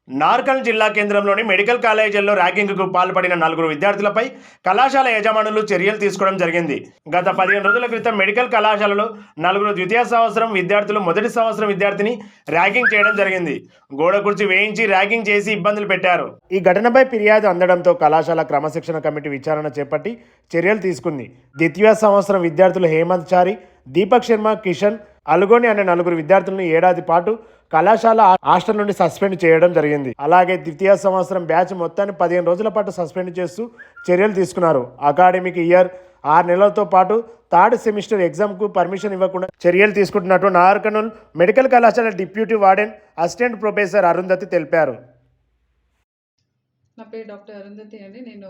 నార్కల్ జిల్లా కేంద్రంలోని మెడికల్ కాలేజీల్లో ర్యాగింగ్కు పాల్పడిన 4 విద్యార్థులపై కళాశాల యజమానులు చర్యలు తీసుకోవడం జరిగింది. గత 15 రోజుల క్రితం మెడికల్ కళాశాలలో 4 ద్వితీయ సంవత్సరం విద్యార్థులు మొదటి సంవత్సరం విద్యార్థిని ర్యాగింగ్ చేయడం జరిగింది. గోడ కుర్చీ వేయించి ర్యాగింగ్ చేసి ఇబ్బందులు పెట్టారు. ఈ ఘటనపై ఫిర్యాదు అందడంతో కళాశాల క్రమశిక్షణ కమిటీ విచారణ చేపట్టి చర్యలు తీసుకుంది. ద్వితీయ సంవత్సరం విద్యార్థులు హేమంత్ చారి, దీపక్ శర్మ, కిషన్, అలుగోని అనే 4 విద్యార్థులను ఏడాది పాటు కళాశాల హాస్టల్ నుండి సస్పెండ్ చేయడం జరిగింది. అలాగే ద్వితీయ సంవత్సరం బ్యాచ్ మొత్తాన్ని 15 రోజుల పాటు సస్పెండ్ చేస్తూ చర్యలు తీసుకున్నారు. అకాడమిక్ ఇయర్ 6 నెలలతో పాటు థర్డ్ సెమిస్టర్ ఎగ్జామ్కు పర్మిషన్ ఇవ్వకుండా చర్యలు తీసుకుంటున్నట్టు నార్కర్నూల్ మెడికల్ కళాశాల deputy warden assistant professor Arundhati తెలిపారు. నా పేరు డాక్టర్ అరుంధతి అండి. నేను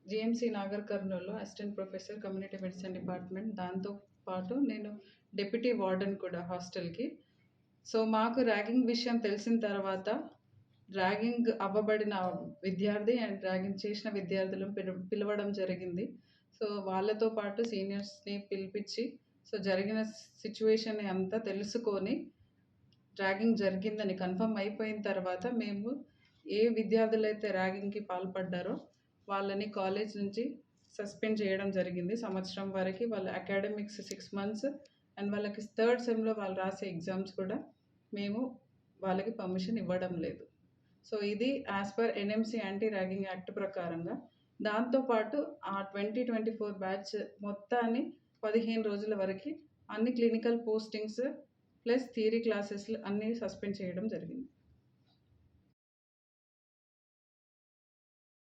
జిఎంసి నాగర్ కర్నూల్లో assistant professor community medicine department. దాంతో పాటు నేను డిప్యూటీ వార్డెన్ కూడా హాస్టల్కి. సో మాకు ర్యాగింగ్ విషయం తెలిసిన తర్వాత ర్యాగింగ్ అవ్వబడిన విద్యార్థి అండ్ ర్యాగింగ్ చేసిన విద్యార్థులను పిలవడం జరిగింది. సో వాళ్ళతో పాటు సీనియర్స్ని పిలిపించి సో జరిగిన సిచ్యువేషన్ అంతా తెలుసుకొని ర్యాగింగ్ జరిగిందని కన్ఫర్మ్ అయిపోయిన తర్వాత మేము ఏ విద్యార్థులైతే ర్యాగింగ్కి పాల్పడ్డారో వాళ్ళని కాలేజ్ నుంచి సస్పెండ్ చేయడం జరిగింది. సంవత్సరం వరకు వాళ్ళ అకాడమిక్స్ 6 months అండ్ వాళ్ళకి థర్డ్ సెమ్లో వాళ్ళు రాసే ఎగ్జామ్స్ కూడా మేము వాళ్ళకి పర్మిషన్ ఇవ్వడం లేదు. సో ఇది as per NMC anti ragging act ప్రకారంగా. దాంతోపాటు ఆ 2024 బ్యాచ్ మొత్తాన్ని 15 రోజుల వరకు అన్ని clinical postings plus theory classes అన్నీ సస్పెండ్ చేయడం జరిగింది.